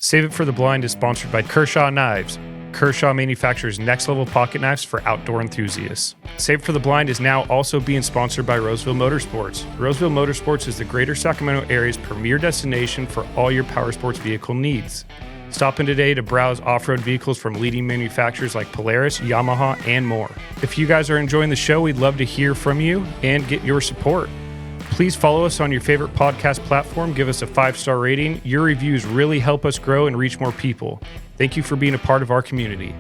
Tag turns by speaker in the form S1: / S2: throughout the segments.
S1: Save It for the Blind is sponsored by Kershaw Knives. Kershaw manufactures next-level pocket knives for outdoor enthusiasts. Save It for the Blind is now also being sponsored by Roseville Motorsports. Roseville Motorsports is the greater Sacramento area's premier destination for all your power sports vehicle needs. Stop in today to browse off-road vehicles from leading manufacturers like Polaris, Yamaha, and more. If you guys are enjoying the show, we'd love to hear from you and get your support. Please follow us on your favorite podcast platform. Give us a 5-star rating. Your reviews really help us grow and reach more people. Thank you for being a part of our community.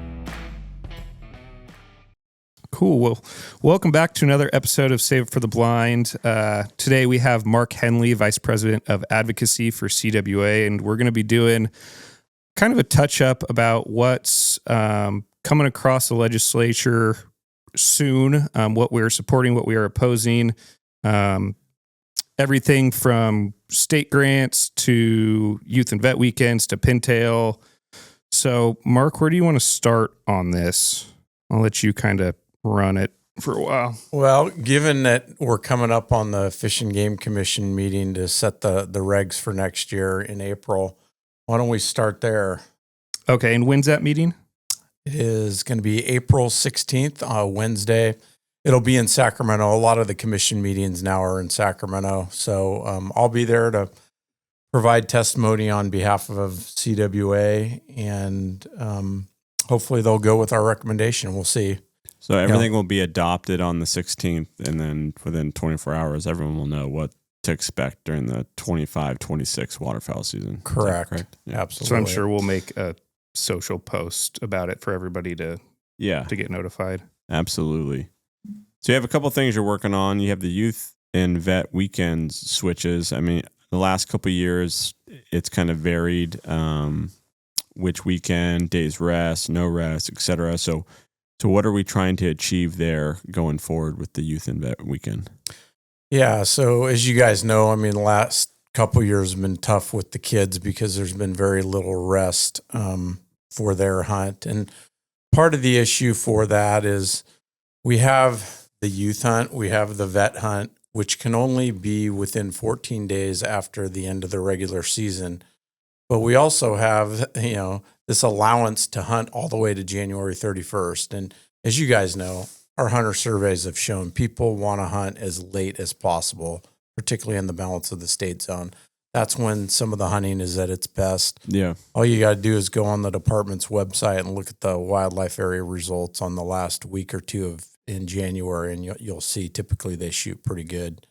S1: Cool. Well, welcome back to another episode of Save It for the Blind. Today we have Mark Hennelly, Vice President of Advocacy for CWA, and we're going to be doing kind of a touch-up about what's coming across the legislature soon, what we're supporting, what we are opposing, everything from state grants to youth and vet weekends to Pintail. So, Mark, where do you want to start on this? I'll let you kind of run it for a while.
S2: Well, given that we're coming up on the Fish and Game Commission meeting to set the regs for next year in April, why don't we start there?
S1: Okay, and when's that meeting?
S2: It is going to be April 16th, Wednesday. It'll be in Sacramento. A lot of the commission meetings now are in Sacramento. So I'll be there to provide testimony on behalf of CWA, and hopefully they'll go with our recommendation. We'll see.
S3: So everything will be adopted on the 16th, and then within 24 hours, everyone will know what to expect during the 25-26 waterfowl season.
S2: Correct.
S3: Yeah.
S2: Absolutely.
S1: So I'm sure we'll make a social post about it for everybody to get notified.
S3: Absolutely. So you have a couple things you're working on. You have the youth and vet weekends switches. I mean, the last couple of years, it's kind of varied which weekend, days rest, no rest, etc. So what are we trying to achieve there going forward with the youth and vet weekend?
S2: Yeah, so as you guys know, I mean, the last couple of years have been tough with the kids because there's been very little rest for their hunt. And part of the issue for that is we have the youth hunt, we have the vet hunt, which can only be within 14 days after the end of the regular season. But we also have, this allowance to hunt all the way to January 31st. And as you guys know, our hunter surveys have shown people want to hunt as late as possible, particularly in the balance of the state zone. That's when some of the hunting is at its best.
S3: Yeah.
S2: All you got to do is go on the department's website and look at the wildlife area results on the last week or two in January, and you'll see typically they shoot pretty good.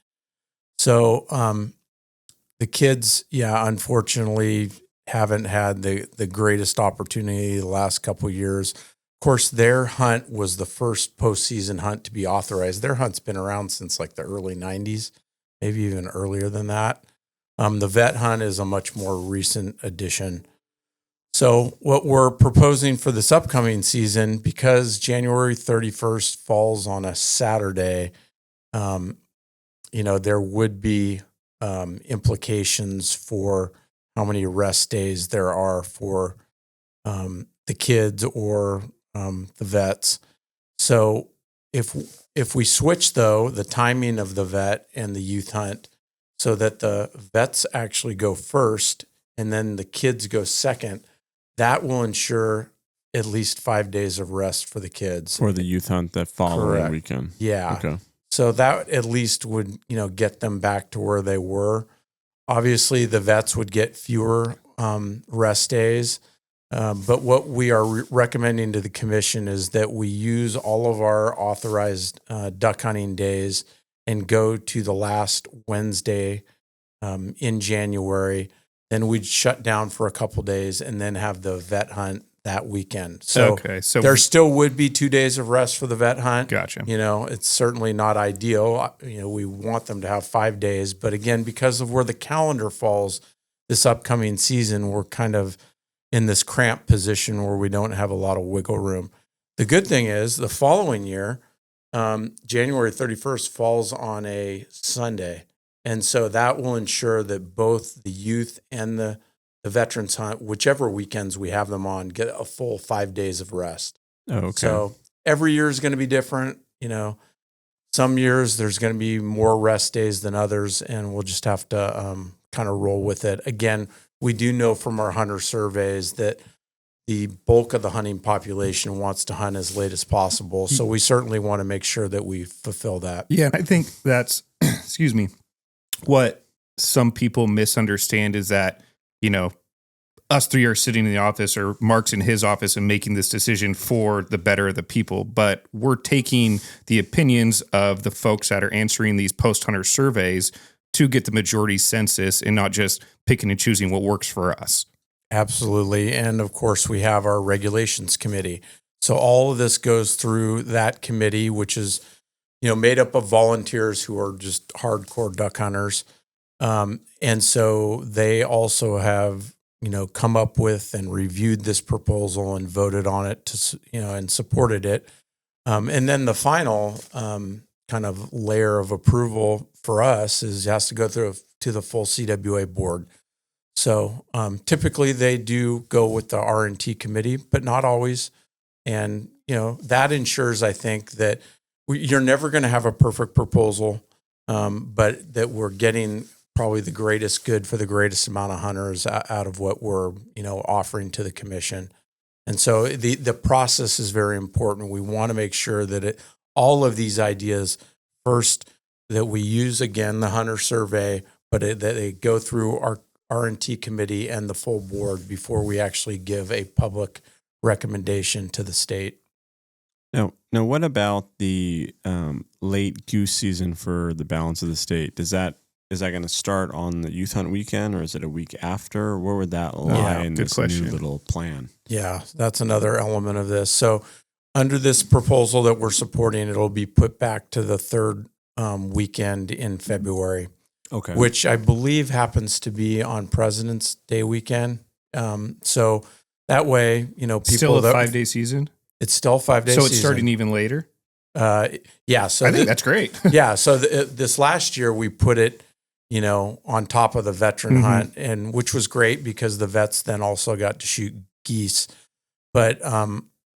S2: So the kids, unfortunately haven't had the greatest opportunity the last couple of years. Of course, their hunt was the first postseason hunt to be authorized. Their hunt's been around since like the early 90s, maybe even earlier than that. The vet hunt is a much more recent addition. So what we're proposing for this upcoming season, because January 31st falls on a Saturday, there would be implications for how many rest days there are for the kids or the vets. So if we switch, though, the timing of the vet and the youth hunt so that the vets actually go first and then the kids go second, that will ensure at least 5 days of rest for the kids.
S3: For the youth hunt that following
S2: Correct.
S3: weekend.
S2: Yeah.
S3: Okay.
S2: So that at least would, get them back to where they were. Obviously, the vets would get fewer rest days. But what we are recommending to the commission is that we use all of our authorized duck hunting days and go to the last Wednesday in January. Then we'd shut down for a couple days and then have the vet hunt that weekend. So there still would be 2 days of rest for the vet hunt.
S1: Gotcha.
S2: It's certainly not ideal. We want them to have 5 days. But again, because of where the calendar falls this upcoming season, we're kind of in this cramped position where we don't have a lot of wiggle room. The good thing is the following year, January 31st falls on a Sunday. And so that will ensure that both the youth and the veterans hunt, whichever weekends we have them on, get a full 5 days of rest.
S3: Oh, okay.
S2: So every year is going to be different. Some years there's going to be more rest days than others, and we'll just have to kind of roll with it. Again, we do know from our hunter surveys that the bulk of the hunting population wants to hunt as late as possible. So we certainly want to make sure that we fulfill that.
S1: Yeah, and I think that's, excuse me, what some people misunderstand is that, us three are sitting in the office, or Mark's in his office and making this decision for the better of the people. But we're taking the opinions of the folks that are answering these post-hunter surveys to get the majority census and not just picking and choosing what works for us.
S2: Absolutely. And of course, we have our regulations committee. So all of this goes through that committee, which is, made up of volunteers who are just hardcore duck hunters. And so they also have, come up with and reviewed this proposal and voted on it and supported it. And then the final kind of layer of approval for us has to go through to the full CWA board. So typically they do go with the R&T committee, but not always. And, that ensures, I think, that you're never going to have a perfect proposal, but that we're getting probably the greatest good for the greatest amount of hunters out of what we're, offering to the commission. And so the process is very important. We want to make sure that all of these ideas, first, that we use, again, the hunter survey, but that they go through our R&T committee and the full board before we actually give a public recommendation to the state.
S3: Now, what about the late goose season for the balance of the state? Is that going to start on the youth hunt weekend, or is it a week after? Where would that lie in this new little plan?
S2: Yeah, that's another element of this. So under this proposal that we're supporting, it'll be put back to the third weekend in February.
S3: Okay.
S2: Which I believe happens to be on President's Day weekend. So that way, people...
S1: Still a 5-day season?
S2: It's still a 5-day season.
S1: So it's starting even later?
S2: Yeah. So
S1: I think that's great.
S2: Yeah. So this last year we put it, on top of the veteran hunt, and which was great because the vets then also got to shoot geese. But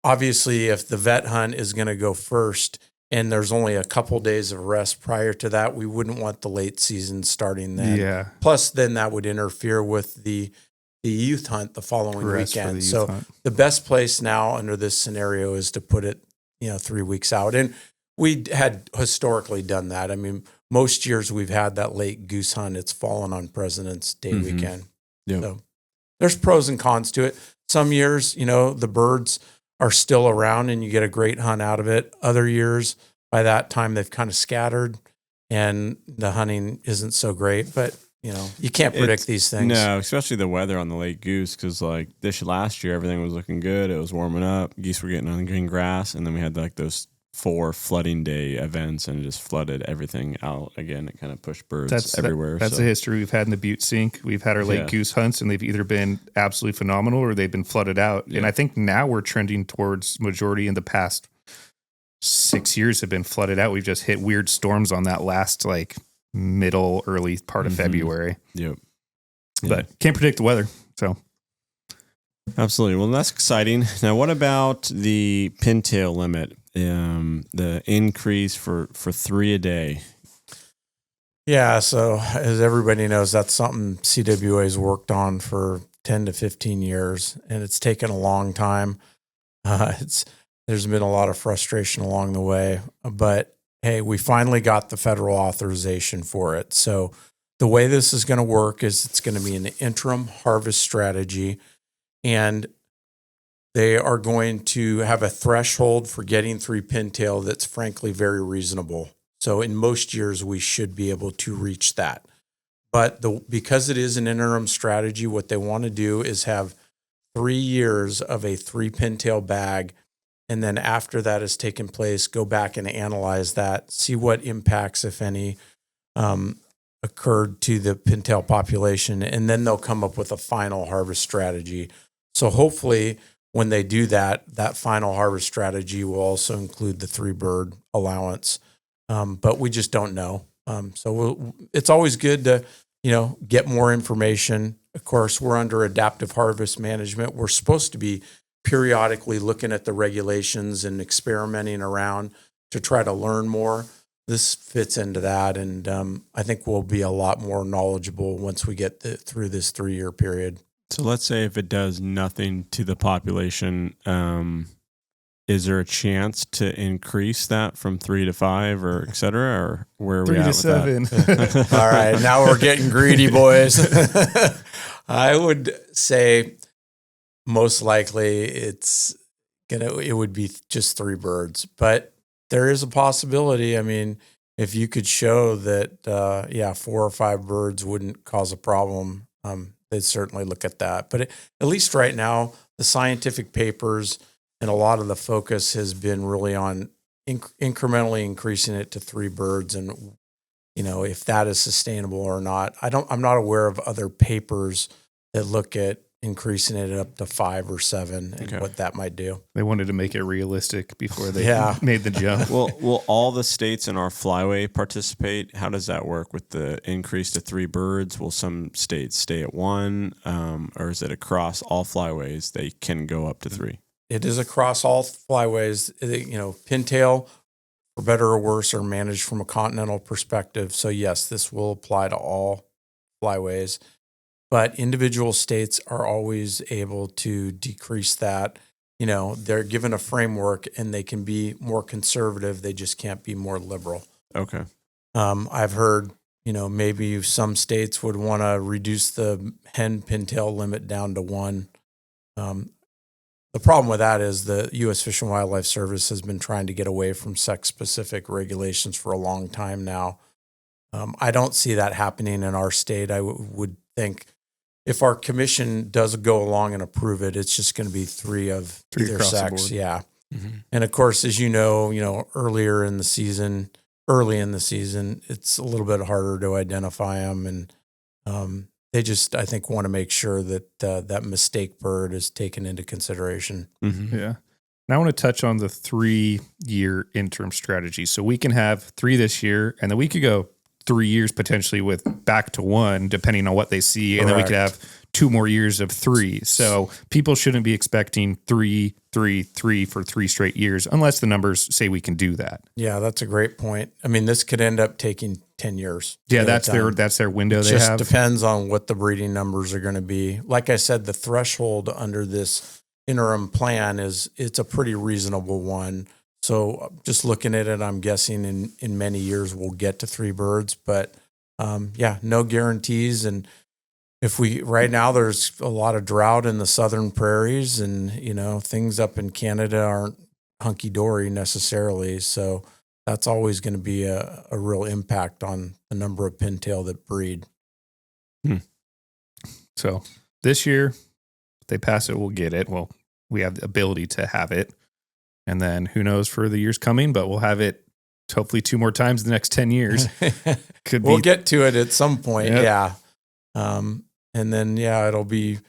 S2: obviously, if the vet hunt is going to go first, and there's only a couple days of rest prior to that, we wouldn't want the late season starting then.
S1: Yeah.
S2: Plus, then that would interfere with the youth hunt the following weekend. So the best place now under this scenario is to put it, 3 weeks out. And we had historically done that. I mean, most years we've had that late goose hunt. It's fallen on President's Day weekend.
S3: Yep.
S2: So there's pros and cons to it. Some years, the birds are still around and you get a great hunt out of it. Other years, by that time, they've kind of scattered and the hunting isn't so great. But, you can't predict these things.
S3: No, especially the weather on the late goose, because like this last year, everything was looking good. It was warming up. Geese were getting on the green grass. And then we had like those 4 flooding day events and it just flooded everything out again. It kind of pushed birds everywhere.
S1: That's a history we've had in the Butte Sink. We've had our late goose hunts and they've either been absolutely phenomenal or they've been flooded out. Yeah. And I think now we're trending towards majority in the past 6 years have been flooded out. We've just hit weird storms on that last early part of February.
S3: Yep.
S1: But can't predict the weather. So
S3: absolutely. Well, that's exciting. Now, what about the pintail limit? The increase for 3 a day.
S2: Yeah, so as everybody knows, that's something CWA's worked on for 10 to 15 years, and it's taken a long time. There's been a lot of frustration along the way, but hey, we finally got the federal authorization for it. So the way this is going to work is it's going to be an interim harvest strategy, and they are going to have a threshold for getting 3 pintail that's frankly very reasonable. So in most years, we should be able to reach that. But because it is an interim strategy, what they want to do is have 3 years of a 3 pintail bag. And then after that has taken place, go back and analyze that, see what impacts, if any, occurred to the pintail population. And then they'll come up with a final harvest strategy. So hopefully when they do that, that final harvest strategy will also include the 3 bird allowance. But we just don't know. It's always good to, get more information. Of course, we're under adaptive harvest management. We're supposed to be periodically looking at the regulations and experimenting around to try to learn more. this fits into that. And I think we'll be a lot more knowledgeable once we get through this 3-year period.
S3: So let's say if it does nothing to the population, is there a chance to increase that from 3 to 5 or et cetera, or where are we
S4: 3
S3: at
S4: to
S3: with
S4: 7.
S3: that?
S2: All right, now we're getting greedy, boys. I would say most likely it would be just 3 birds, but there is a possibility. I mean, if you could show that, 4 or 5 birds wouldn't cause a problem, they'd certainly look at that. But at least right now, the scientific papers and a lot of the focus has been really on incrementally increasing it to 3 birds, and if that is sustainable or not. I'm not aware of other papers that look at increasing it up to 5 or 7 and what that might do.
S4: They wanted to make it realistic before they made the jump.
S3: Will all the states in our flyway participate? How does that work with the increase to 3 birds? Will some states stay at 1, or is it across all flyways they can go up to 3?
S2: It is across all flyways. Pintail, for better or worse, are managed from a continental perspective. So yes, this will apply to all flyways. But individual states are always able to decrease that. They're given a framework and they can be more conservative. They just can't be more liberal.
S3: Okay.
S2: I've heard, maybe some states would want to reduce the hen pintail limit down to 1. The problem with that is the U.S. Fish and Wildlife Service has been trying to get away from sex-specific regulations for a long time now. I don't see that happening in our state. I would think if our commission does go along and approve it, it's just going to be 3 of either sex. Yeah. Mm-hmm. And of course, as early in the season, it's a little bit harder to identify them. And they just, I think, want to make sure that that mistake bird is taken into consideration.
S4: Mm-hmm. Yeah. Now I want to touch on the 3-year interim strategy. So we can have 3 this year, and then we could go 3 years potentially with back to 1, depending on what they see. And then we could have 2 more years of 3. So people shouldn't be expecting 3, 3, 3 for 3 straight years, unless the numbers say we can do that.
S2: Yeah, that's a great point. I mean, this could end up taking 10 years.
S4: Yeah, that's their window they have.
S2: Just depends on what the breeding numbers are going to be. Like I said, the threshold under this interim plan it's a pretty reasonable one. So just looking at it, I'm guessing in many years we'll get to 3 birds, but no guarantees. And right now there's a lot of drought in the southern prairies, and things up in Canada aren't hunky dory necessarily. So that's always going to be a real impact on the number of pintail that breed.
S4: So this year, if they pass it, we'll get it. Well, we have the ability to have it. And then who knows for the years coming, but we'll have it hopefully 2 more times in the next 10 years.
S2: We'll get to it at some point.
S4: Yep.
S2: Yeah. And then, it'll be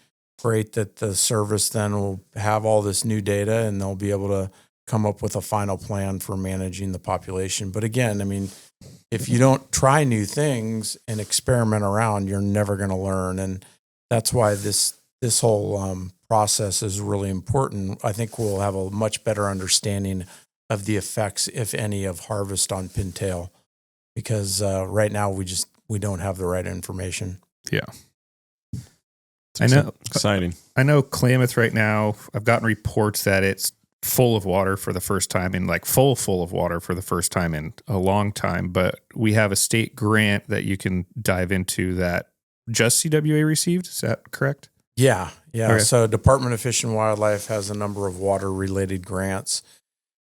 S2: great that the service then will have all this new data and they'll be able to come up with a final plan for managing the population. But again, I mean, if you don't try new things and experiment around, you're never going to learn. And that's why this whole process is really important. I think we'll have a much better understanding of the effects, if any, of harvest on pintail, because right now we don't have the right information.
S4: Yeah. I know.
S3: Exciting.
S4: I know Klamath right now, I've gotten reports that it's full of water for the first time full of water for the first time in a long time. But we have a state grant that you can dive into that just CWA received. Is that correct?
S2: Yeah.
S4: Okay.
S2: So Department of Fish and Wildlife has a number of water-related grants,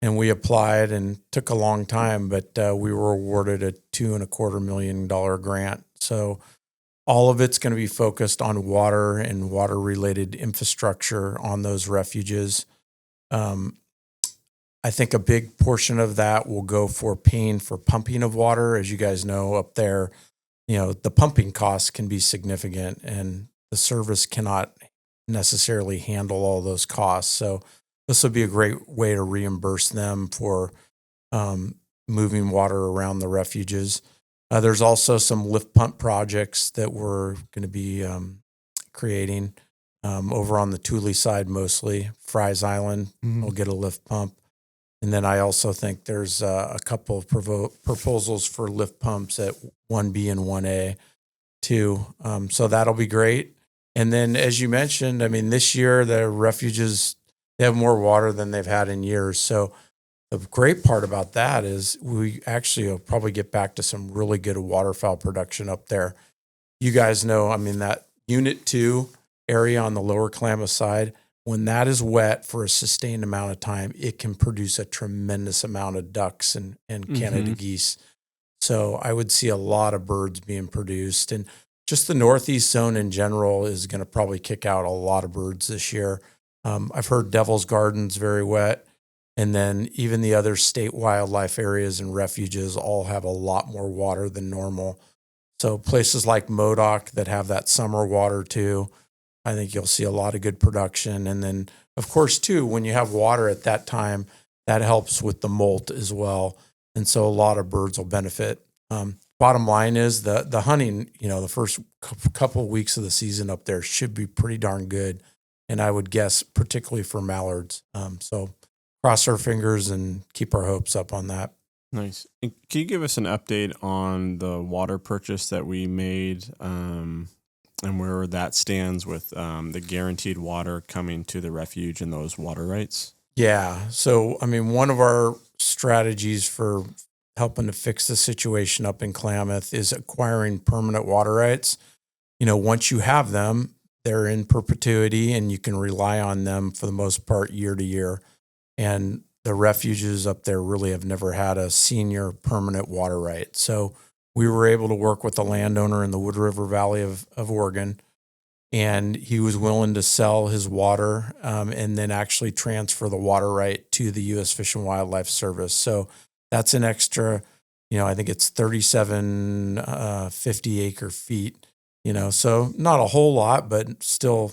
S2: and we applied and took a long time, but we were awarded a $2.25 million grant. So all of it's going to be focused on water and water-related infrastructure on those refuges. I think a big portion of that will go for paying for pumping of water. As you guys know, up there, the pumping costs can be significant, and the service cannot necessarily handle all those costs. So this would be a great way to reimburse them for moving water around the refuges. There's also some lift pump projects that we're going to be creating over on the Thule side mostly. Fry's Island will get a lift pump. And then I also think there's a couple of proposals for lift pumps at 1B and 1A too. So that'll be great. And then, as you mentioned, I mean, this year the refuges, they have more water than they've had in years. So the great part about that is we actually will probably get back to some really good waterfowl production up there. You guys know, I mean, that Unit 2 area on the lower Klamath side, when that is wet for a sustained amount of time, it can produce a tremendous amount of ducks and Canada geese. So I would see a lot of birds being produced. And just the northeast zone in general is going to probably kick out a lot of birds this year. I've heard Devil's Garden's very wet. And then even the other state wildlife areas and refuges all have a lot more water than normal. So places like Modoc that have that summer water too, I think you'll see a lot of good production. And then, of course, too, when you have water at that time, that helps with the molt as well. And so a lot of birds will benefit. Bottom line is the hunting, the first couple of weeks of the season up there should be pretty darn good. And I would guess particularly for mallards. So cross our fingers and keep our hopes up on that.
S3: Nice. And can you give us an update on the water purchase that we made and where that stands with the guaranteed water coming to the refuge and those water rights? Yeah.
S2: So, I mean, one of our strategies for helping to fix the situation up in Klamath is acquiring permanent water rights. Once you have them, they're in perpetuity and you can rely on them for the most part year to year. And the refuges up there really have never had a senior permanent water right. So we were able to work with a landowner in the Wood River Valley of Oregon, and he was willing to sell his water and then actually transfer the water right to the U.S. Fish and Wildlife Service. So that's an extra, I think it's 3,750 acre feet, so not a whole lot, but still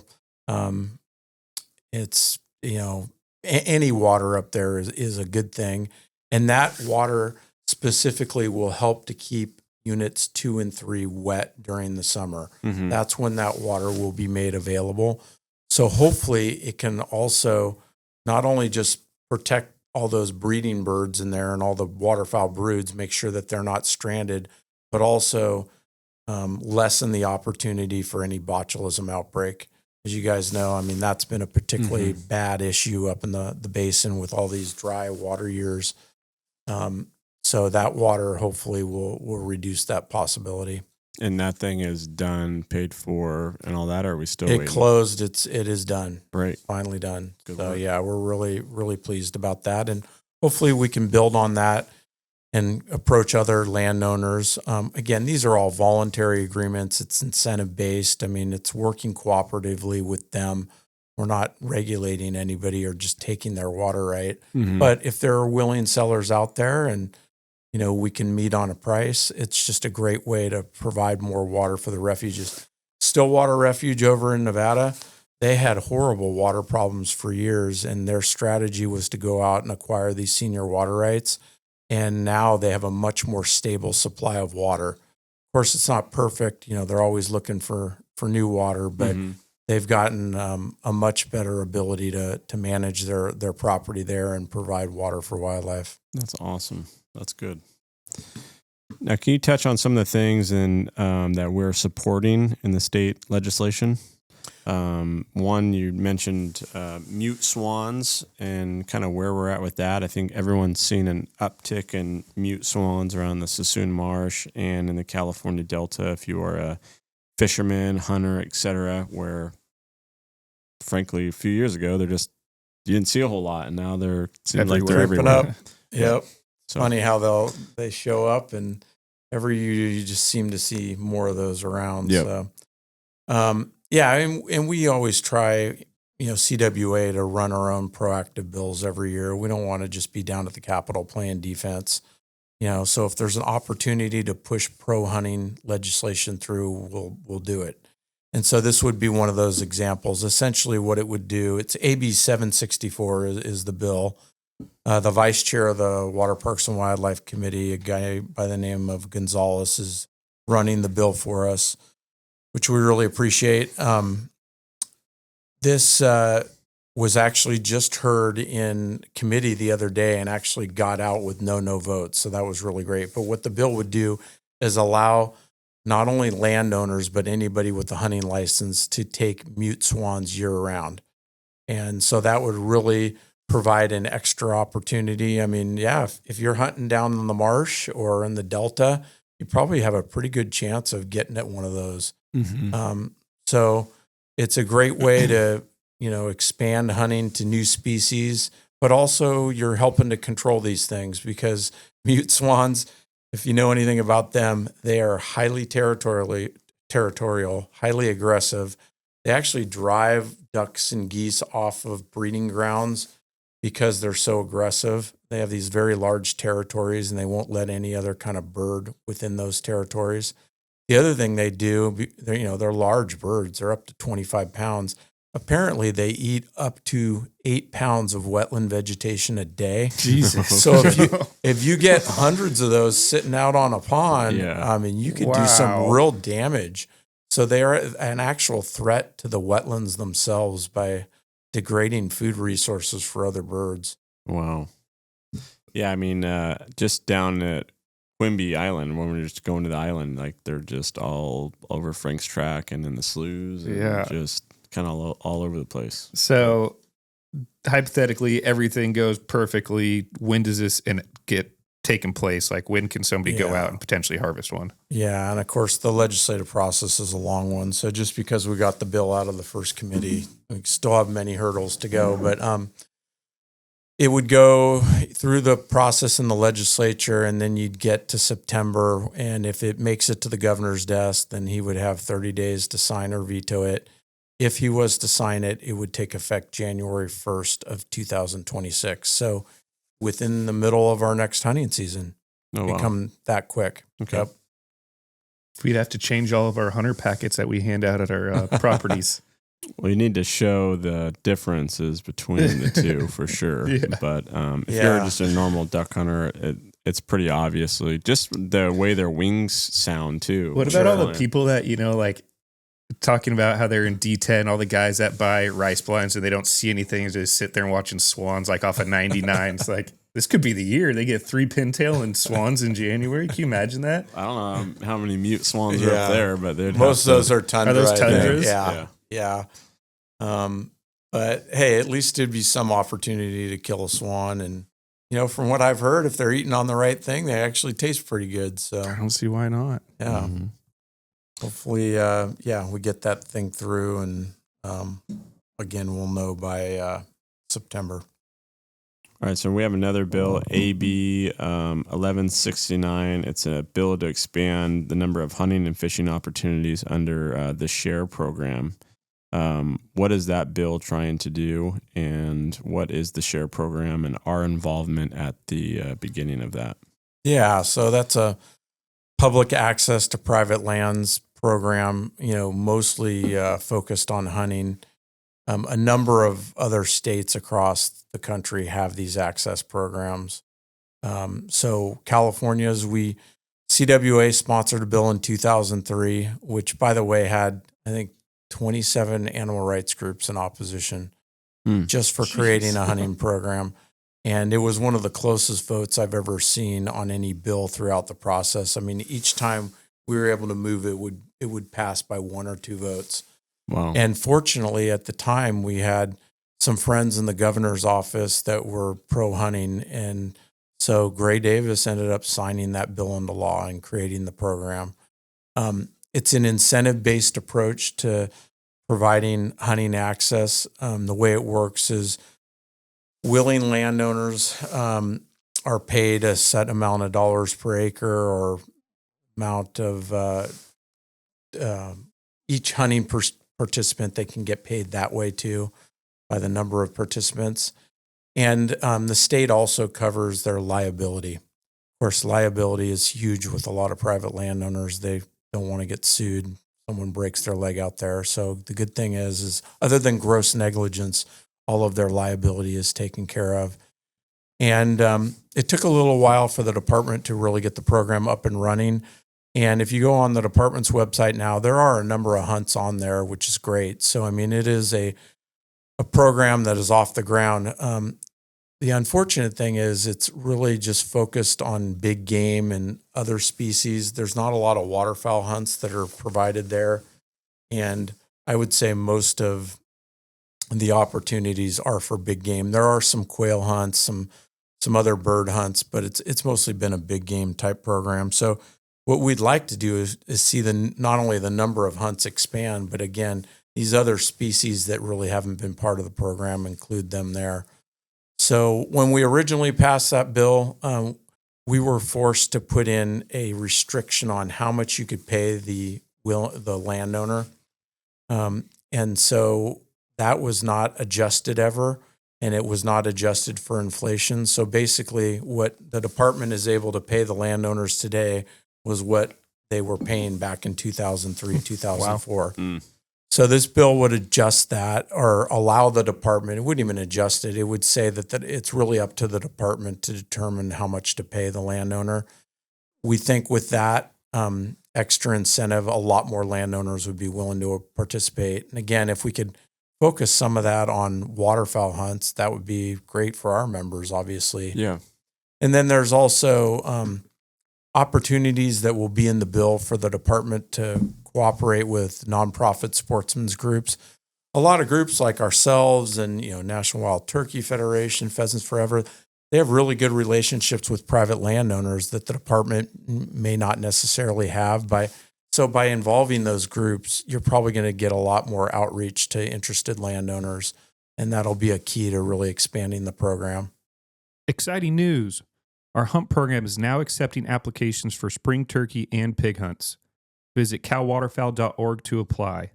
S2: it's, any water up there is a good thing. And that water specifically will help to keep units 2 and 3 wet during the summer. Mm-hmm. That's when that water will be made available. So hopefully it can also not only just protect all those breeding birds in there and all the waterfowl broods, make sure that they're not stranded, but also lessen the opportunity for any botulism outbreak. As you guys know, I mean, that's been a particularly bad issue up in the basin with all these dry water years. So that water hopefully will reduce that possibility.
S3: And that thing is done, paid for, and all that? Or are we still waiting?
S2: It closed. It is done.
S3: Right.
S2: Finally done.
S3: Good
S2: so
S3: work.
S2: Yeah, we're really, really pleased about that. And hopefully we can build on that and approach other landowners. Again, these are all voluntary agreements. It's incentive-based. I mean, it's working cooperatively with them. We're not regulating anybody or just taking their water right. Mm-hmm. But if there are willing sellers out there and, we can meet on a price, it's just a great way to provide more water for the refuges. Stillwater Refuge over in Nevada, they had horrible water problems for years, and their strategy was to go out and acquire these senior water rights. And now they have a much more stable supply of water. Of course, it's not perfect. They're always looking for new water, but they've gotten a much better ability to manage their property there and provide water for wildlife.
S3: That's awesome. That's good. Now, can you touch on some of the things that we're supporting in the state legislation? One, you mentioned mute swans and kind of where we're at with that. I think everyone's seen an uptick in mute swans around the Sassoon Marsh and in the California Delta. If you are a fisherman, hunter, etc., where frankly, a few years ago, you didn't see a whole lot, and now they're everywhere.
S2: Up. Yep. So funny how they show up, and every year you just seem to see more of those around.
S3: Yep.
S2: So, and we always try, CWA to run our own proactive bills every year. We don't want to just be down at the Capitol playing defense. So if there's an opportunity to push pro-hunting legislation through, we'll do it. And so this would be one of those examples. Essentially what it would do, it's AB 764 is the bill. The vice chair of the Water Parks and Wildlife Committee, a guy by the name of Gonzalez, is running the bill for us, which we really appreciate. This was actually just heard in committee the other day and actually got out with no votes. So that was really great. But what the bill would do is allow not only landowners, but anybody with a hunting license to take mute swans year round. And so that would really provide an extra opportunity. I mean, yeah, if you're hunting down in the marsh or in the Delta, you probably have a pretty good chance of getting at one of those.
S3: Mm-hmm.
S2: So it's a great way to, expand hunting to new species, but also you're helping to control these things because mute swans, if you know anything about them, they are highly territorial, highly aggressive. They actually drive ducks and geese off of breeding grounds because they're so aggressive. They have these very large territories and they won't let any other kind of bird within those territories. The other thing they do, they're large birds. They're up to 25 pounds. Apparently, they eat up to 8 pounds of wetland vegetation a day.
S4: Jesus.
S2: So if you get hundreds of those sitting out on a pond, I mean, you could do some real damage. So they are an actual threat to the wetlands themselves by degrading food resources for other birds.
S3: Wow. Yeah, I mean, just down at Quimby Island, when we're just going to the island, like they're just all over Frank's track and in the sloughs. And just kind of all over the place.
S4: So hypothetically, everything goes perfectly. When does this get taken place? Like when can somebody go out and potentially harvest one?
S2: Yeah. And of course the legislative process is a long one. So just because we got the bill out of the first committee, we still have many hurdles to go, but, it would go through the process in the legislature and then you'd get to September. And if it makes it to the governor's desk, then he would have 30 days to sign or veto it. If he was to sign it, it would take effect January 1st of 2026. So within the middle of our next hunting season, become that quick.
S3: Okay.
S2: Yep.
S4: We'd have to change all of our hunter packets that we hand out at our properties.
S3: Well, you need to show the differences between the two for sure.
S4: Yeah.
S3: But if you're just a normal duck hunter, it's pretty obviously just the way their wings sound too.
S4: What about all the people that, like talking about how they're in D10, all the guys that buy rice blinds and they don't see anything and just sit there and watching swans like off of 99. It's like, this could be the year they get 3 pintail and swans in January. Can you imagine that?
S3: I don't know how many mute swans are up there, but
S2: most of those are tundra.
S4: Are those tundras?
S2: Yeah. But hey, at least it'd be some opportunity to kill a swan. And, from what I've heard, if they're eating on the right thing, they actually taste pretty good. So
S4: I don't see why not.
S2: Yeah. Mm-hmm. Hopefully, we get that thing through. And, again, we'll know by, September.
S3: All right. So we have another bill, AB 1169. It's a bill to expand the number of hunting and fishing opportunities under the SHARE program. What is that bill trying to do, and what is the SHARE program and our involvement at the beginning of that? Yeah,
S2: so that's a public access to private lands program, mostly focused on hunting. A number of other states across the country have these access programs. So California's, CWA sponsored a bill in 2003, which, by the way, had, I think, 27 animal rights groups in opposition just for creating a hunting program. And it was one of the closest votes I've ever seen on any bill throughout the process. I mean, each time we were able to move it would pass by 1 or 2 votes.
S3: Wow.
S2: And fortunately, at the time, we had some friends in the governor's office that were pro-hunting. And so Gray Davis ended up signing that bill into law and creating the program. It's an incentive-based approach to providing hunting access. The way it works is willing landowners are paid a set amount of dollars per acre or amount of each hunting participant. They can get paid that way too by the number of participants. And the state also covers their liability. Of course, liability is huge with a lot of private landowners. They don't want to get sued. Someone breaks their leg out there. So the good thing is other than gross negligence, all of their liability is taken care of. And it took a little while for the department to really get the program up and running. And if you go on the department's website now, there are a number of hunts on there, which is great. So, I mean, it is a a program that is off the ground. The unfortunate thing is it's really just focused on big game and other species. There's not a lot of waterfowl hunts that are provided there. And I would say most of the opportunities are for big game. There are some quail hunts, some other bird hunts, but it's mostly been a big game type program. So what we'd like to do is see not only the number of hunts expand, but again, these other species that really haven't been part of the program, include them there. So when we originally passed that bill, we were forced to put in a restriction on how much you could pay the landowner. And so that was not adjusted ever, and it was not adjusted for inflation. So basically what the department is able to pay the landowners today was what they were paying back in 2003, 2004.
S3: Wow.
S2: So this bill would adjust that, or allow the department. It wouldn't even adjust it. It would say that it's really up to the department to determine how much to pay the landowner. We think with that extra incentive, a lot more landowners would be willing to participate. And again, if we could focus some of that on waterfowl hunts, that would be great for our members, obviously.
S3: Yeah.
S2: And then there's also opportunities that will be in the bill for the department to cooperate with nonprofit sportsmen's groups. A lot of groups like ourselves and National Wild Turkey Federation, Pheasants Forever, they have really good relationships with private landowners that the department may not necessarily have. By involving those groups, you're probably going to get a lot more outreach to interested landowners, and that'll be a key to really expanding the program.
S4: Exciting news. Our hunt program is now accepting applications for spring turkey and pig hunts. Visit calwaterfowl.org to apply.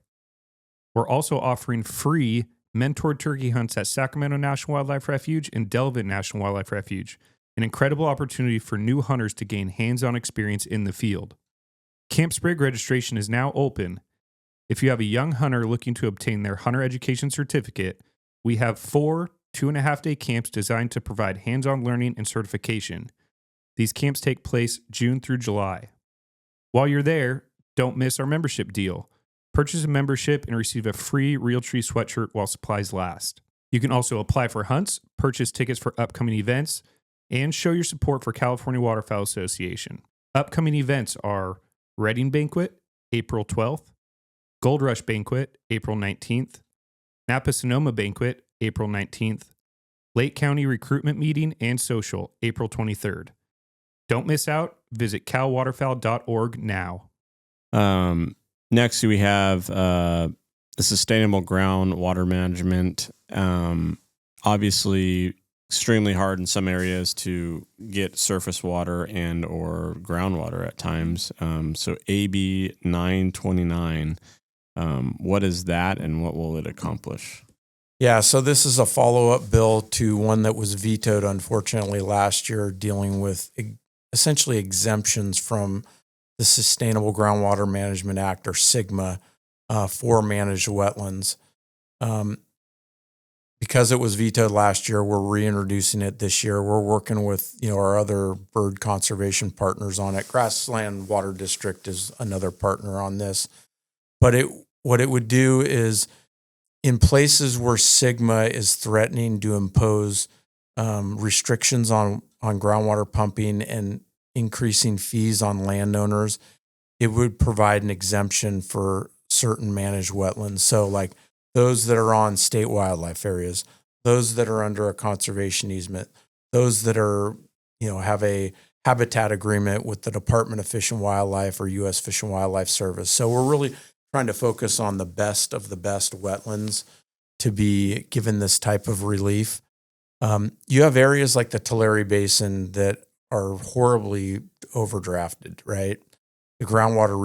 S4: We're also offering free mentored turkey hunts at Sacramento National Wildlife Refuge and Delvin National Wildlife Refuge, an incredible opportunity for new hunters to gain hands-on experience in the field. Camp Sprig registration is now open. If you have a young hunter looking to obtain their hunter education certificate, we have 4 2.5-day camps designed to provide hands-on learning and certification. These camps take place June through July. While you're there, don't miss our membership deal. Purchase a membership and receive a free Realtree sweatshirt while supplies last. You can also apply for hunts, purchase tickets for upcoming events, and show your support for California Waterfowl Association. Upcoming events are Reading Banquet, April 12th, Gold Rush Banquet, April 19th, Napa-Sonoma Banquet, April 19th, Lake County Recruitment Meeting and Social, April 23rd. Don't miss out. Visit calwaterfowl.org now.
S3: Next, we have the sustainable groundwater management. Obviously, extremely hard in some areas to get surface water and or groundwater at times. So AB 929, what is that and what will it accomplish?
S2: Yeah, so this is a follow-up bill to one that was vetoed, unfortunately, last year, dealing with essentially exemptions from the Sustainable Groundwater Management Act, or SGMA, for managed wetlands. Because it was vetoed last year, we're reintroducing it this year. We're working with our other bird conservation partners on it. Grassland Water District is another partner on this. But what it would do is, in places where SGMA is threatening to impose restrictions on groundwater pumping and increasing fees on landowners, it would provide an exemption for certain managed wetlands. So like those that are on state wildlife areas, those that are under a conservation easement, those that are, have a habitat agreement with the Department of Fish and Wildlife or U.S. Fish and Wildlife Service. So we're really trying to focus on the best of the best wetlands to be given this type of relief. You have areas like the Tulare Basin that are horribly overdrafted, right? The groundwater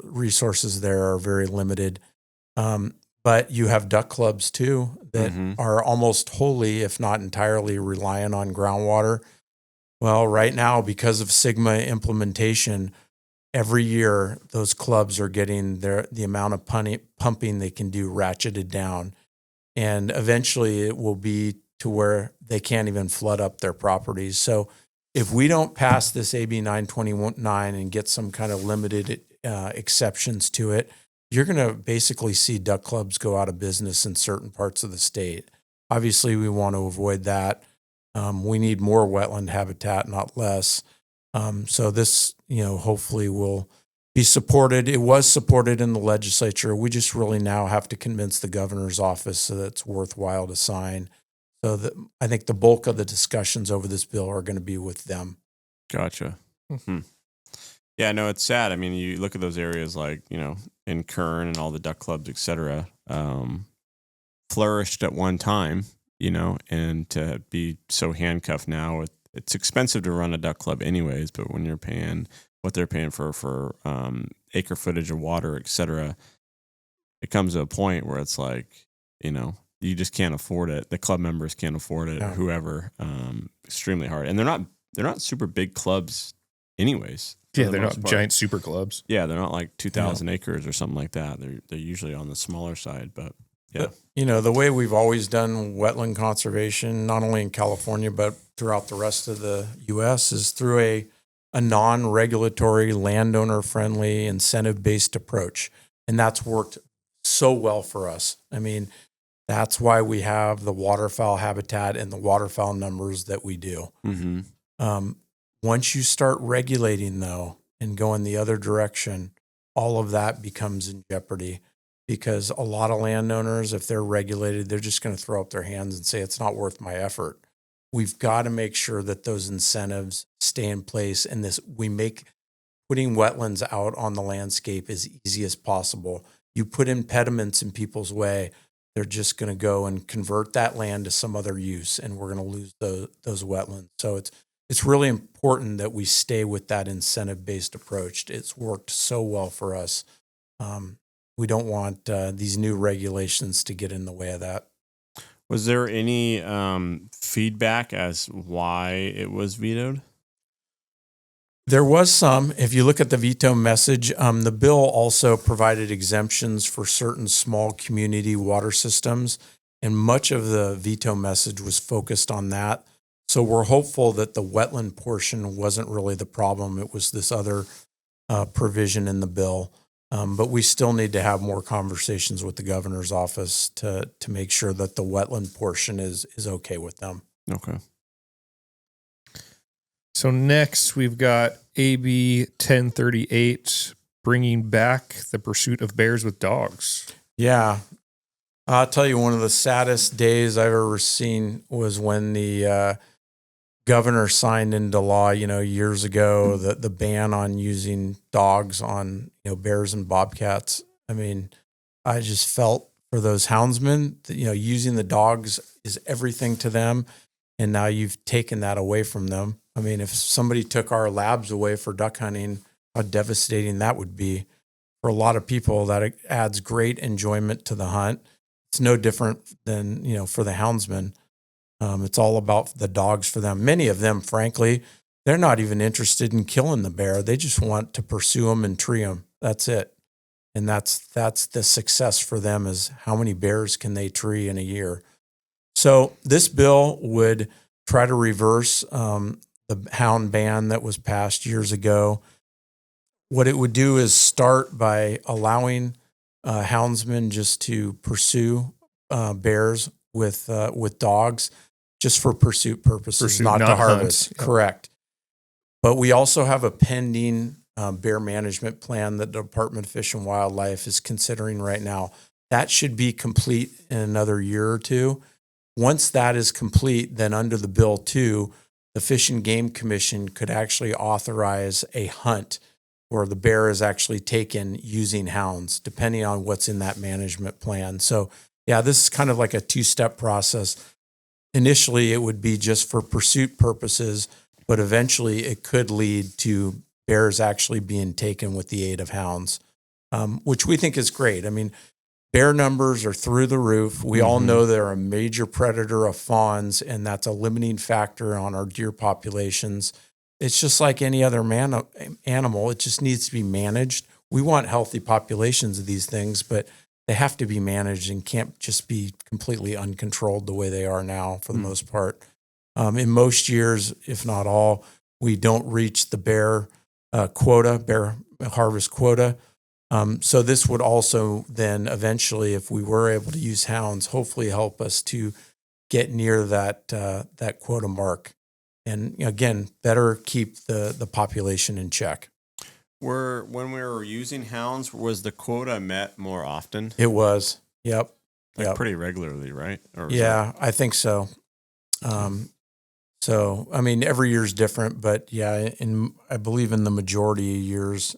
S2: resources there are very limited. But you have duck clubs too that are almost wholly, if not entirely, reliant on groundwater. Well, right now, because of SGMA implementation, every year those clubs are getting the amount of pumping they can do ratcheted down. And eventually it will be to where they can't even flood up their properties. So if we don't pass this AB 929 and get some kind of limited exceptions to it, you're going to basically see duck clubs go out of business in certain parts of the state. Obviously, we want to avoid that. We need more wetland habitat, not less. So this, hopefully will be supported. It was supported in the legislature. We just really now have to convince the governor's office that it's worthwhile to sign. So I think the bulk of the discussions over this bill are going to be with them.
S3: Gotcha. Yeah, no, it's sad. I mean, you look at those areas like, in Kern and all the duck clubs, et cetera, flourished at one time, and to be so handcuffed now, it's expensive to run a duck club anyways, but when you're paying what they're paying for acre footage of water, et cetera, it comes to a point where it's like, you just can't afford it. The club members can't afford it, or whoever, extremely hard. And they're not super big clubs anyways.
S4: Yeah, they're not giant super clubs.
S3: Yeah, they're not like 2,000 acres or something like that. They're usually on the smaller side, but yeah.
S2: But, the way we've always done wetland conservation, not only in California, but throughout the rest of the U.S., is through a non-regulatory, landowner-friendly, incentive-based approach. And that's worked so well for us. I mean, that's why we have the waterfowl habitat and the waterfowl numbers that we do. Mm-hmm. Once you start regulating, though, and going the other direction, all of that becomes in jeopardy, because a lot of landowners, if they're regulated, they're just going to throw up their hands and say, it's not worth my effort. We've got to make sure that those incentives stay in place, and putting wetlands out on the landscape as easy as possible. You put impediments in people's way, they're just going to go and convert that land to some other use, and we're going to lose those wetlands. So it's really important that we stay with that incentive-based approach. It's worked so well for us. We don't want these new regulations to get in the way of that.
S3: Was there any feedback as why it was vetoed?
S2: There was some. If you look at the veto message, the bill also provided exemptions for certain small community water systems, and much of the veto message was focused on that. So we're hopeful that the wetland portion wasn't really the problem. It was this other provision in the bill. But we still need to have more conversations with the governor's office to make sure that the wetland portion is okay with them.
S3: Okay.
S4: So next we've got AB 1038, bringing back the pursuit of bears with dogs.
S2: Yeah. I'll tell you, one of the saddest days I've ever seen was when the governor signed into law, years ago, the ban on using dogs on, bears and bobcats. I mean, I just felt for those houndsmen that, using the dogs is everything to them. And now you've taken that away from them. I mean, if somebody took our labs away for duck hunting, how devastating that would be. For a lot of people, that adds great enjoyment to the hunt. It's no different than, for the houndsmen. It's all about the dogs for them. Many of them, frankly, they're not even interested in killing the bear. They just want to pursue them and tree them. That's it. And that's the success for them, is how many bears can they tree in a year. So this bill would try to reverse the hound ban that was passed years ago. What it would do is start by allowing houndsmen just to pursue bears with dogs, just for pursuit purposes, not to harvest. Yep. Correct. But we also have a pending bear management plan that the Department of Fish and Wildlife is considering right now. That should be complete in another year or two. Once that is complete, then under the bill too, the Fish and Game Commission could actually authorize a hunt where the bear is actually taken using hounds, depending on what's in that management plan. So yeah, this is kind of like a two-step process. Initially, it would be just for pursuit purposes, but eventually it could lead to bears actually being taken with the aid of hounds, which we think is great. I mean, bear numbers are through the roof. We all know they're a major predator of fawns, and that's a limiting factor on our deer populations. It's just like any other animal. It just needs to be managed. We want healthy populations of these things, but they have to be managed and can't just be completely uncontrolled the way they are now for the most part. In most years, if not all, we don't reach the bear harvest quota. So this would also then eventually, if we were able to use hounds, hopefully help us to get near that quota mark. And again, better keep the population in check.
S3: When we were using hounds, was the quota met more often?
S2: It was. Yep.
S3: Pretty regularly, right? Or
S2: Yeah, I think so. So, I mean, every year's different, but yeah, I believe in the majority of years,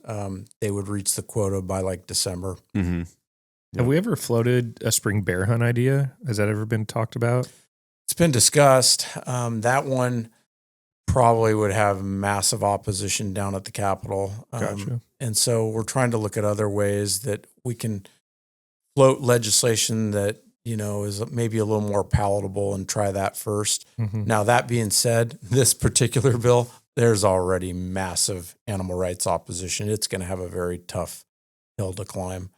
S2: they would reach the quota by like December.
S3: Mm-hmm.
S4: Have we ever floated a spring bear hunt idea? Has that ever been talked about?
S2: It's been discussed. That one probably would have massive opposition down at the Capitol.
S4: Gotcha.
S2: And so we're trying to look at other ways that we can float legislation that, is maybe a little more palatable and try that first.
S4: Mm-hmm.
S2: Now, that being said, this particular bill, there's already massive animal rights opposition. It's going to have a very tough hill to climb.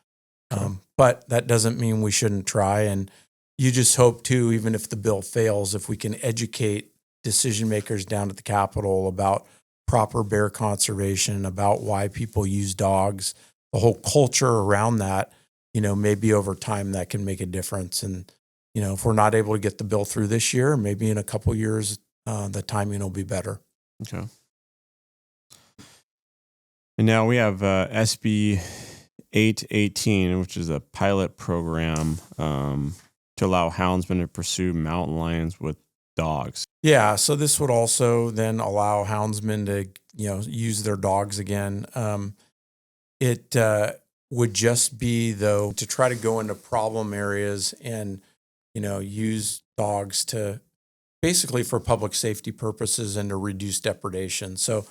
S2: But that doesn't mean we shouldn't try. And you just hope too, even if the bill fails, if we can educate decision makers down at the Capitol about proper bear conservation, about why people use dogs, the whole culture around that, maybe over time that can make a difference. And, if we're not able to get the bill through this year, maybe in a couple years, the timing will be better.
S3: Okay. And now we have SB 818, which is a pilot program to allow houndsmen to pursue mountain lions with dogs.
S2: Yeah, so this would also then allow houndsmen to, use their dogs again. It would just be, though, to try to go into problem areas and, use dogs to basically for public safety purposes and to reduce depredation. So,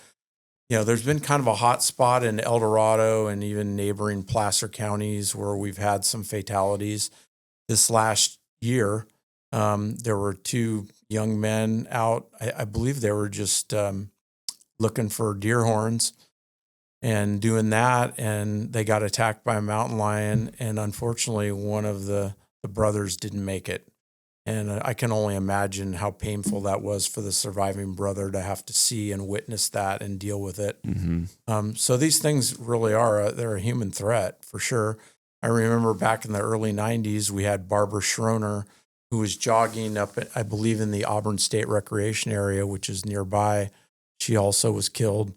S2: there's been kind of a hot spot in El Dorado and even neighboring Placer counties where we've had some fatalities. This last year, there were 2 young men out. I believe they were just looking for deer horns and doing that, and they got attacked by a mountain lion. And unfortunately, one of the brothers didn't make it. And I can only imagine how painful that was for the surviving brother to have to see and witness that and deal with it.
S3: Mm-hmm.
S2: So these things really they're a human threat for sure. I remember back in the early 90s, we had Barbara Schroner, who was jogging up, I believe, in the Auburn State Recreation Area, which is nearby. She also was killed.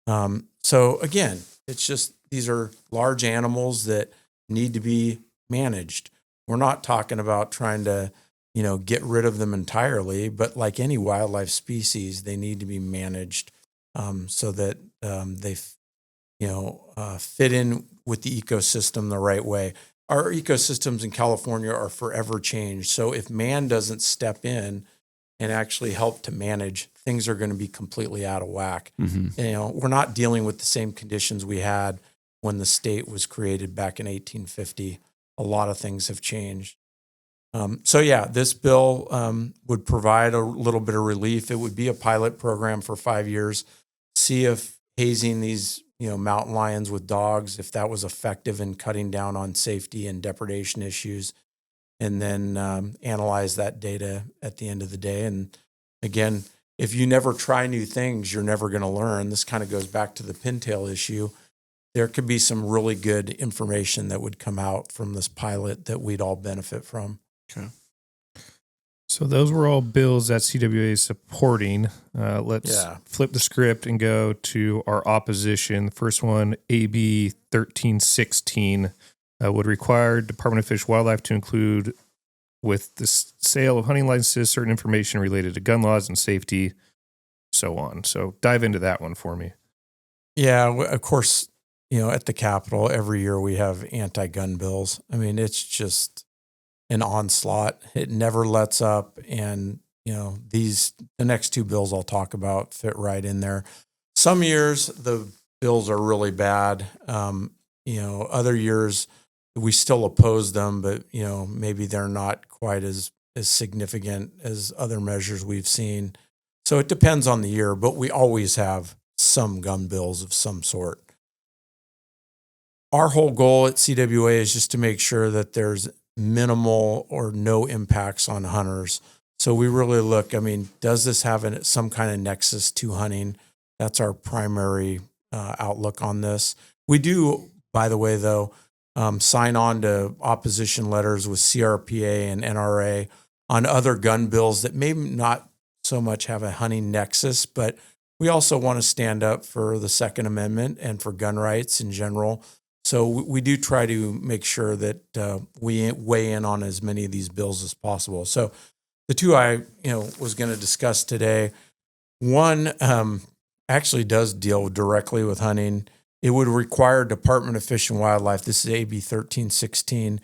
S2: So again, it's just, these are large animals that need to be managed. We're not talking about trying to, get rid of them entirely, but like any wildlife species, they need to be managed so that they, fit in with the ecosystem the right way. Our ecosystems in California are forever changed. So if man doesn't step in and actually help to manage, things are going to be completely out of whack.
S3: Mm-hmm.
S2: We're not dealing with the same conditions we had when the state was created back in 1850. A lot of things have changed. This bill would provide a little bit of relief. It would be a pilot program for 5 years. See if hazing these, mountain lions with dogs, if that was effective in cutting down on safety and depredation issues, and then analyze that data at the end of the day. And again, if you never try new things, you're never going to learn. This kind of goes back to the pintail issue. There could be some really good information that would come out from this pilot that we'd all benefit from.
S3: Okay.
S4: So those were all bills that CWA is supporting. Let's flip the script and go to our opposition. The first one, AB 1316, would require Department of Fish and Wildlife to include with the sale of hunting licenses certain information related to gun laws and safety, so on. So dive into that one for me.
S2: Yeah, of course, at the Capitol, every year we have anti-gun bills. I mean, it's just an onslaught. It never lets up. And, the next 2 bills I'll talk about fit right in there. Some years the bills are really bad. Other years we still oppose them, but, maybe they're not quite as significant as other measures we've seen. So it depends on the year, but we always have some gun bills of some sort. Our whole goal at CWA is just to make sure that there's minimal or no impacts on hunters. So we really look, does this have some kind of nexus to hunting? That's our primary outlook on this. We do by the way, though, sign on to opposition letters with CRPA and NRA on other gun bills that may not so much have a hunting nexus, but we also want to stand up for the Second Amendment and for gun rights in general. So we do try to make sure that we weigh in on as many of these bills as possible. So the two I was going to discuss today, one actually does deal directly with hunting. It would require Department of Fish and Wildlife, this is AB 1316,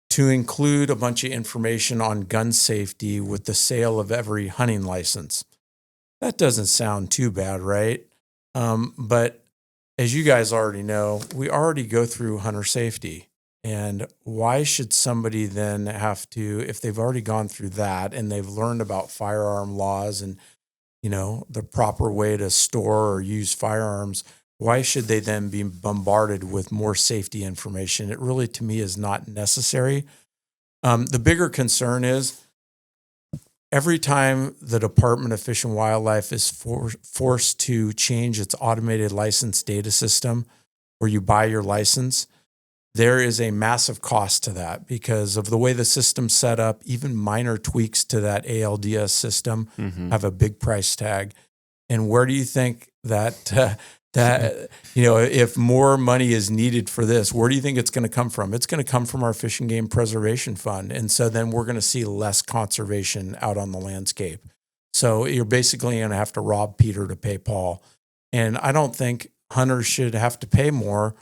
S2: to include a bunch of information on gun safety with the sale of every hunting license. That doesn't sound too bad, right? But as you guys already know, we already go through hunter safety. And why should somebody then have to, if they've already gone through that and they've learned about firearm laws and, the proper way to store or use firearms, why should they then be bombarded with more safety information? It really, to me, is not necessary. The bigger concern is every time the Department of Fish and Wildlife is forced to change its automated license data system where you buy your license, there is a massive cost to that because of the way the system's set up. Even minor tweaks to that ALDS system have a big price tag. And where do you think that if more money is needed for this, where do you think it's going to come from? It's going to come from our Fish and Game Preservation Fund. And so then we're going to see less conservation out on the landscape. So you're basically going to have to rob Peter to pay Paul. And I don't think hunters should have to pay more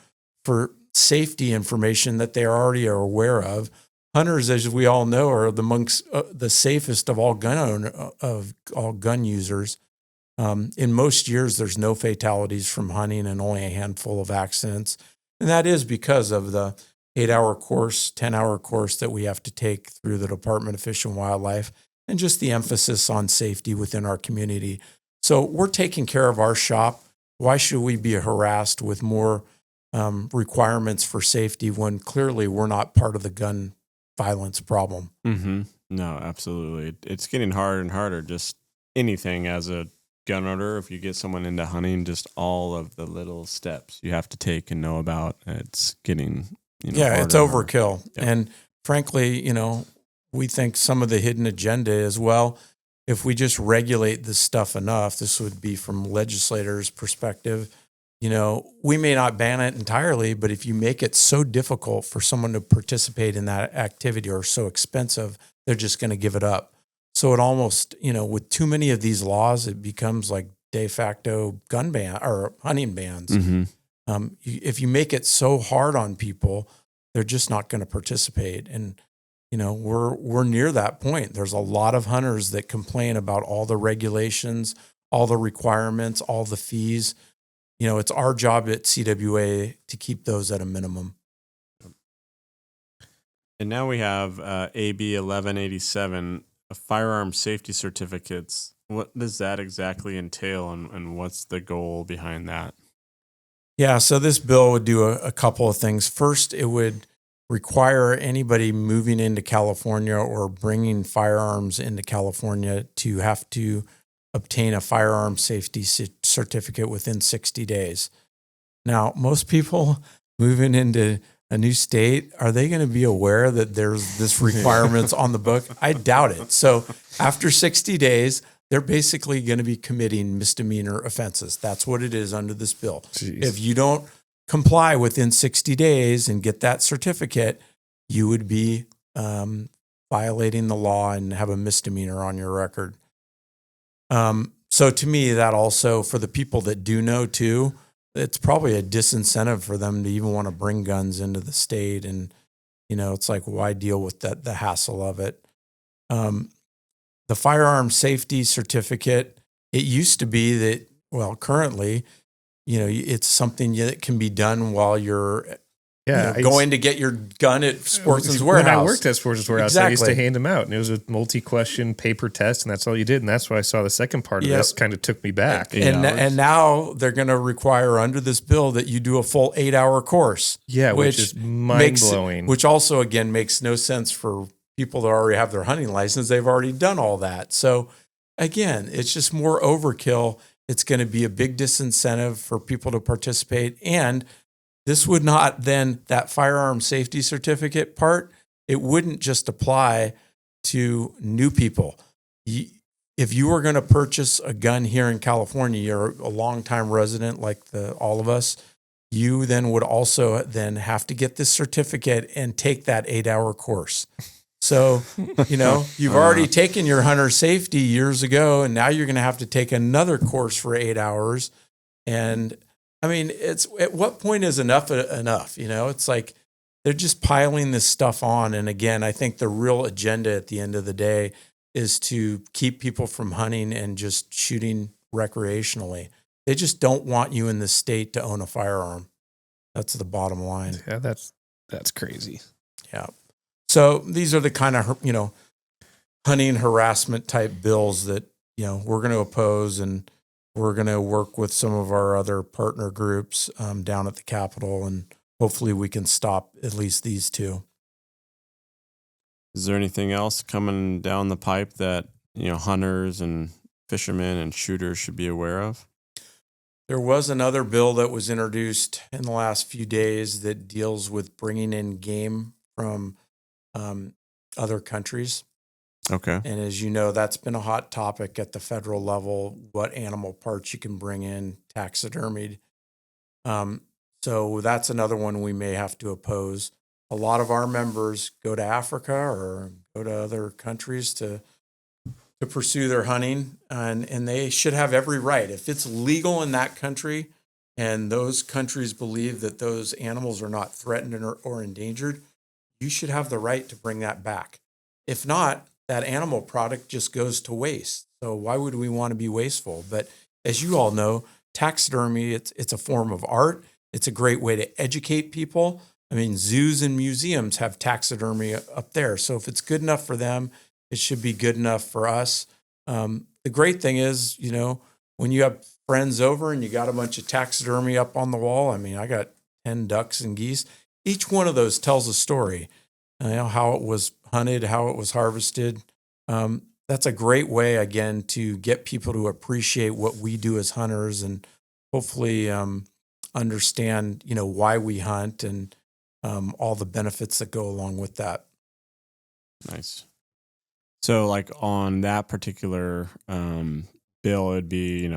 S2: for safety information that they already are aware of. Hunters, as we all know, are amongst the safest of all gun users. In most years, there's no fatalities from hunting and only a handful of accidents. And that is because of the 8-hour course, 10-hour course that we have to take through the Department of Fish and Wildlife and just the emphasis on safety within our community. So we're taking care of our shop. Why should we be harassed with more requirements for safety when clearly we're not part of the gun violence problem?
S3: Mm-hmm. No, absolutely. It's getting harder and harder. Just anything as a gun owner, if you get someone into hunting, just all of the little steps you have to take and know about, it's getting,
S2: it's overkill.
S3: Yep.
S2: And frankly, we think some of the hidden agenda is, well, if we just regulate this stuff enough, this would be from legislators' perspective, we may not ban it entirely, but if you make it so difficult for someone to participate in that activity or so expensive, they're just going to give it up. So it almost, with too many of these laws, it becomes like de facto gun ban or hunting bans.
S3: Mm-hmm.
S2: If you make it so hard on people, they're just not going to participate. And, we're near that point. There's a lot of hunters that complain about all the regulations, all the requirements, all the fees. It's our job at CWA to keep those at a minimum.
S3: And now we have AB 1187, firearm safety certificates. What does that exactly entail, and what's the goal behind that?
S2: Yeah, so this bill would do a couple of things. First, it would require anybody moving into California or bringing firearms into California to have to obtain a firearm safety certificate within 60 days. Now, most people moving into a new state, are they going to be aware that there's this requirements on the book? I doubt it. So after 60 days, they're basically going to be committing misdemeanor offenses. That's what it is under this bill.
S4: Jeez.
S2: If you don't comply within 60 days and get that certificate, you would be violating the law and have a misdemeanor on your record. So to me, that also, for the people that do know too, it's probably a disincentive for them to even want to bring guns into the state. And, it's like, why deal with the hassle of it? The firearm safety certificate, it used to be that, well, currently, it's something that can be done while you're going to get your gun at Sportsman's Warehouse.
S4: When I worked at Sportsman's Warehouse, I used to
S2: Exactly.
S4: hand them out, and it was a multi-question paper test, and that's all you did. And that's why I saw the second part of
S2: Yep.
S4: this kind of took me back.
S2: And now they're going to require under this bill that you do a full 8-hour course.
S4: Yeah, which is mind-blowing.
S2: Which also, again, makes no sense for people that already have their hunting license. They've already done all that. So again, it's just more overkill. It's going to be a big disincentive for people to participate. And this would not then, that firearm safety certificate part, it wouldn't just apply to new people. If you were going to purchase a gun here in California, you're a longtime resident like all of us, you then would also then have to get this certificate and take that 8-hour course. So, you've already taken your hunter safety years ago, and now you're going to have to take another course for 8 hours. And I mean, it's at what point is enough enough? It's like they're just piling this stuff on. And again, I think the real agenda at the end of the day is to keep people from hunting and just shooting recreationally. They just don't want you in the state to own a firearm. That's the bottom line.
S4: Yeah, that's crazy.
S2: Yeah. So these are the kind of, hunting harassment type bills that, we're going to oppose, and we're going to work with some of our other partner groups down at the Capitol, and hopefully we can stop at least these two.
S3: Is there anything else coming down the pipe that, hunters and fishermen and shooters should be aware of?
S2: There was another bill that was introduced in the last few days that deals with bringing in game from other countries.
S3: Okay.
S2: And as you know, that's been a hot topic at the federal level, what animal parts you can bring in taxidermied. So that's another one we may have to oppose. A lot of our members go to Africa or go to other countries to pursue their hunting, and they should have every right. If it's legal in that country and those countries believe that those animals are not threatened or endangered, you should have the right to bring that back. If not, that animal product just goes to waste. So why would we want to be wasteful? But as you all know, taxidermy, it's a form of art. It's a great way to educate people. I mean, zoos and museums have taxidermy up there. So if it's good enough for them, it should be good enough for us. The great thing is, when you have friends over and you got a bunch of taxidermy up on the wall, I mean, I got 10 ducks and geese. Each one of those tells a story, how it was hunted, how it was harvested. That's a great way, again, to get people to appreciate what we do as hunters and hopefully understand, why we hunt and all the benefits that go along with that.
S3: Nice. So like on that particular bill, it'd be,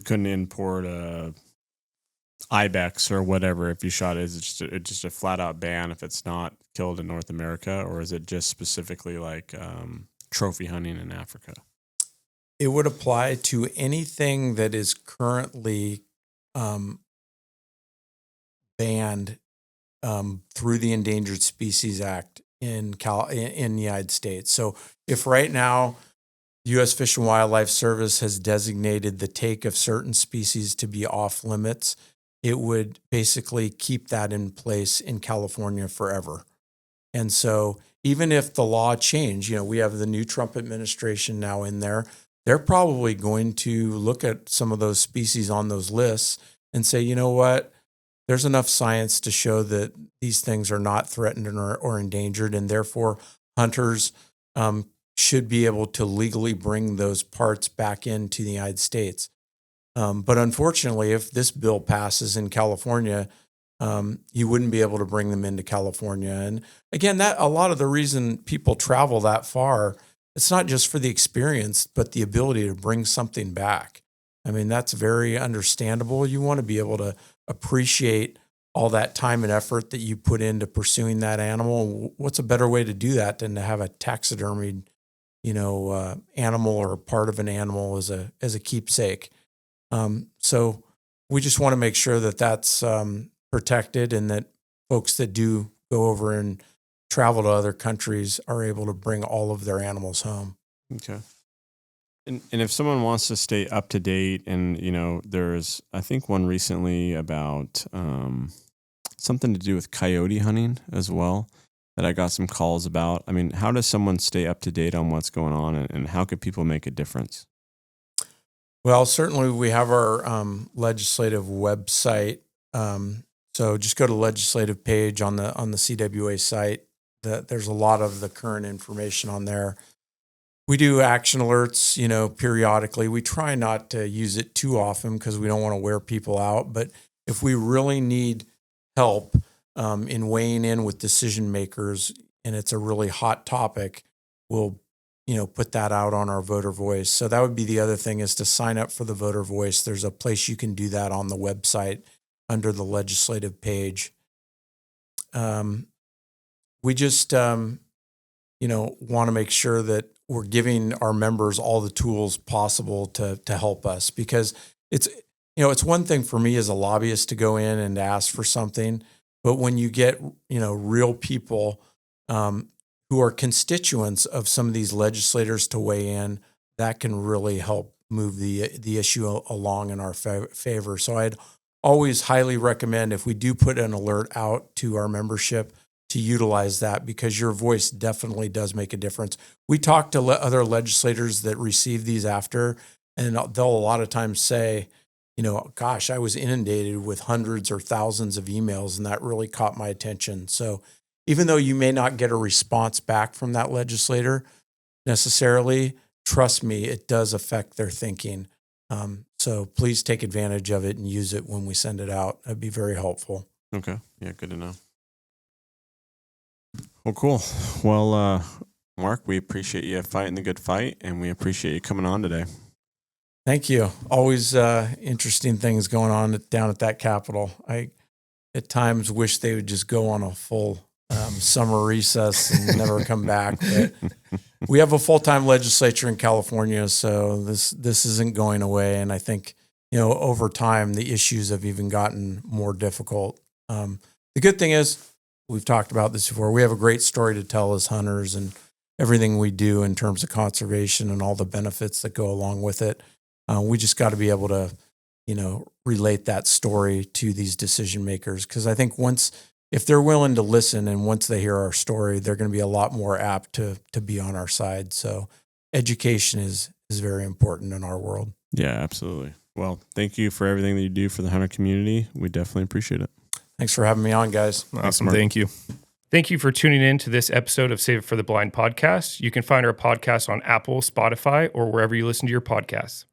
S3: couldn't import a ibex or whatever if you shot it. Is it just a flat out ban if it's not killed in North America, or is it just specifically like trophy hunting in Africa?
S2: It would apply to anything that is currently banned through the Endangered Species Act in the United States. So if right now U.S. Fish and Wildlife Service has designated the take of certain species to be off limits, it would basically keep that in place in California forever. And so even if the law changed, we have the new Trump administration now in there, they're probably going to look at some of those species on those lists and say, you know what, there's enough science to show that these things are not threatened or endangered, and therefore hunters should be able to legally bring those parts back into the United States. But unfortunately, if this bill passes in California, you wouldn't be able to bring them into California. And again, that a lot of the reason people travel that far, it's not just for the experience, but the ability to bring something back. I mean, that's very understandable. You want to be able to appreciate all that time and effort that you put into pursuing that animal. What's a better way to do that than to have a taxidermied, animal or part of an animal as a keepsake? So we just want to make sure that that's protected, and that folks that do go over and travel to other countries are able to bring all of their animals home.
S3: Okay. And if someone wants to stay up to date, and there's I think one recently about something to do with coyote hunting as well that I got some calls about. I mean, how does someone stay up to date on what's going on, and how could people make a difference?
S2: Well, certainly we have our legislative website. So just go to the legislative page on the CWA site. There's a lot of the current information on there. We do action alerts, periodically. We try not to use it too often because we don't want to wear people out. But if we really need help in weighing in with decision makers, and it's a really hot topic, we'll put that out on our voter voice. So that would be the other thing, is to sign up for the voter voice. There's a place you can do that on the website under the legislative page. We just, want to make sure that we're giving our members all the tools possible to help us, because it's one thing for me as a lobbyist to go in and ask for something, but when you get, real people, who are constituents of some of these legislators to weigh in, that can really help move the issue along in our favor. So I'd always highly recommend, if we do put an alert out to our membership, to utilize that, because your voice definitely does make a difference. We talk to other legislators that receive these after, and they'll a lot of times say, gosh, I was inundated with hundreds or thousands of emails, and that really caught my attention. So even though you may not get a response back from that legislator necessarily, trust me, it does affect their thinking. So please take advantage of it and use it when we send it out. That'd be very helpful.
S3: Okay. Yeah, good to know. Well, cool. Well, Mark, we appreciate you fighting the good fight, and we appreciate you coming on today.
S2: Thank you. Always interesting things going on down at that Capitol. I at times wish they would just go on a full summer recess and never come back. But we have a full-time legislature in California, so this isn't going away. And I think, over time, the issues have even gotten more difficult. The good thing is, we've talked about this before, we have a great story to tell as hunters, and everything we do in terms of conservation and all the benefits that go along with it. We just got to be able to, relate that story to these decision makers. Because I think if they're willing to listen, and once they hear our story, they're going to be a lot more apt to be on our side. So education is very important in our world.
S3: Yeah, absolutely. Well, thank you for everything that you do for the hunter community. We definitely appreciate it.
S2: Thanks for having me on, guys.
S4: Awesome. Thank you.
S1: Thank you for tuning in to this episode of Save It for the Blind podcast. You can find our podcast on Apple, Spotify, or wherever you listen to your podcasts.